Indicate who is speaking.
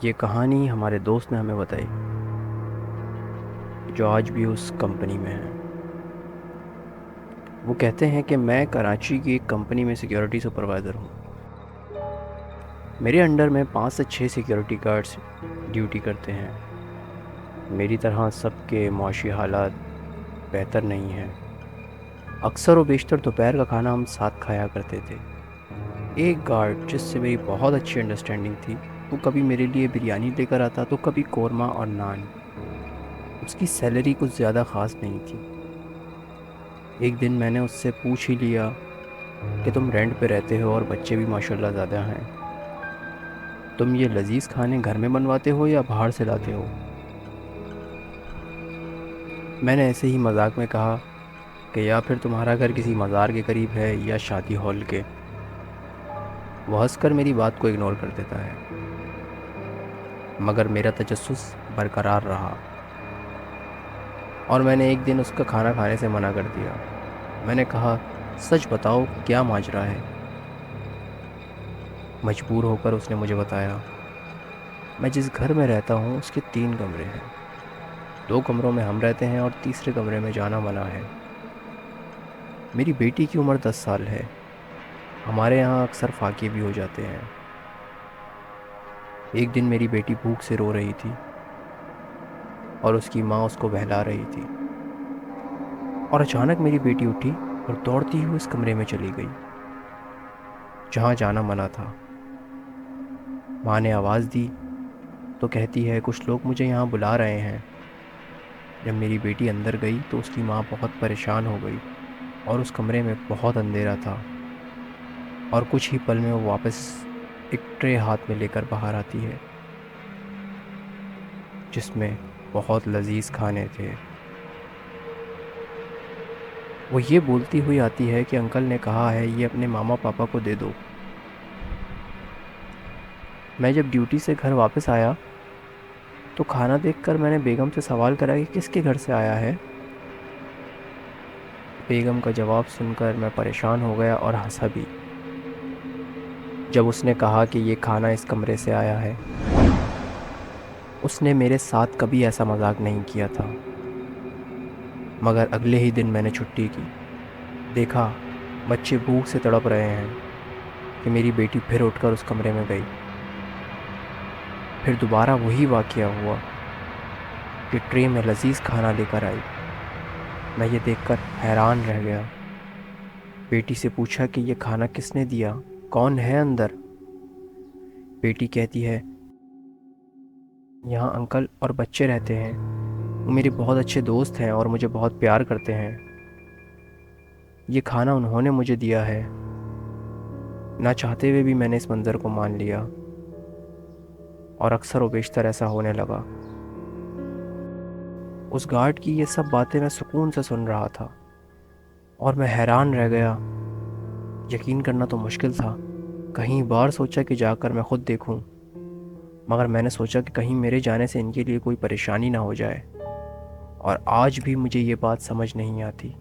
Speaker 1: یہ کہانی ہمارے دوست نے ہمیں بتائی جو آج بھی اس کمپنی میں ہے۔ وہ کہتے ہیں کہ میں کراچی کی ایک کمپنی میں سیکیورٹی سپروائزر ہوں۔ میرے انڈر میں 5 سے 6 سیکیورٹی گارڈز ڈیوٹی کرتے ہیں۔ میری طرح سب کے معاشی حالات بہتر نہیں ہیں۔ اکثر و بیشتر دوپہر کا کھانا ہم ساتھ کھایا کرتے تھے۔ ایک گارڈ جس سے میری بہت اچھی انڈرسٹینڈنگ تھی، وہ کبھی میرے لیے بریانی لے کر آتا تو کبھی قورمہ اور نان۔ اس کی سیلری کچھ زیادہ خاص نہیں تھی۔ ایک دن میں نے اس سے پوچھ ہی لیا کہ تم رینٹ پہ رہتے ہو اور بچے بھی ماشاءاللہ زیادہ ہیں، تم یہ لذیذ کھانے گھر میں بنواتے ہو یا باہر سے لاتے ہو؟ میں نے ایسے ہی مذاق میں کہا کہ یا پھر تمہارا گھر کسی مزار کے قریب ہے یا شادی ہال کے۔ وہ ہنس کر میری بات کو اگنور کر دیتا ہے، مگر میرا تجسس برقرار رہا اور میں نے ایک دن اس کا کھانا کھانے سے منع کر دیا۔ میں نے کہا، سچ بتاؤ کیا ماجرا ہے؟ مجبور ہو کر اس نے مجھے بتایا، میں جس گھر میں رہتا ہوں اس کے 3 کمرے ہیں۔ 2 کمروں میں ہم رہتے ہیں اور تیسرے کمرے میں جانا منع ہے۔ میری بیٹی کی عمر 10 سال ہے۔ ہمارے یہاں اکثر فاقے بھی ہو جاتے ہیں۔ ایک دن میری بیٹی بھوک سے رو رہی تھی اور اس کی ماں اس کو بہلا رہی تھی، اور اچانک میری بیٹی اٹھی اور دوڑتی ہوئی اس کمرے میں چلی گئی جہاں جانا منع تھا۔ ماں نے آواز دی تو کہتی ہے، کچھ لوگ مجھے یہاں بلا رہے ہیں۔ جب میری بیٹی اندر گئی تو اس کی ماں بہت پریشان ہو گئی اور اس کمرے میں بہت اندھیرا تھا، اور کچھ ہی پل میں وہ واپس ایک ٹرے ہاتھ میں لے کر باہر آتی ہے جس میں بہت لذیذ کھانے تھے۔ وہ یہ بولتی ہوئی آتی ہے کہ انکل نے کہا ہے یہ اپنے ماما پاپا کو دے دو۔ میں جب ڈیوٹی سے گھر واپس آیا تو کھانا دیکھ کر میں نے بیگم سے سوال کرا کہ کس کے گھر سے آیا ہے۔ بیگم کا جواب سن کر میں پریشان ہو گیا اور ہنسا بھی جب اس نے کہا کہ یہ کھانا اس کمرے سے آیا ہے۔ اس نے میرے ساتھ کبھی ایسا مذاق نہیں کیا تھا، مگر اگلے ہی دن میں نے چھٹی کی، دیکھا بچے بھوک سے تڑپ رہے ہیں کہ میری بیٹی پھر اٹھ کر اس کمرے میں گئی۔ پھر دوبارہ وہی واقعہ ہوا کہ ٹرے میں لذیذ کھانا لے کر آئی۔ میں یہ دیکھ کر حیران رہ گیا۔ بیٹی سے پوچھا کہ یہ کھانا کس نے دیا، کون ہے اندر؟ بیٹی کہتی ہے، یہاں انکل اور بچے رہتے ہیں، وہ میرے بہت اچھے دوست ہیں اور مجھے بہت پیار کرتے ہیں۔ یہ کھانا انہوں نے مجھے دیا ہے۔ نہ چاہتے ہوئے بھی میں نے اس منظر کو مان لیا، اور اکثر و بیشتر ایسا ہونے لگا۔ اس گارڈ کی یہ سب باتیں میں سکون سے سن رہا تھا اور میں حیران رہ گیا۔ یقین کرنا تو مشکل تھا۔ کہیں بار سوچا کہ جا کر میں خود دیکھوں، مگر میں نے سوچا کہ کہیں میرے جانے سے ان کے لیے کوئی پریشانی نہ ہو جائے، اور آج بھی مجھے یہ بات سمجھ نہیں آتی۔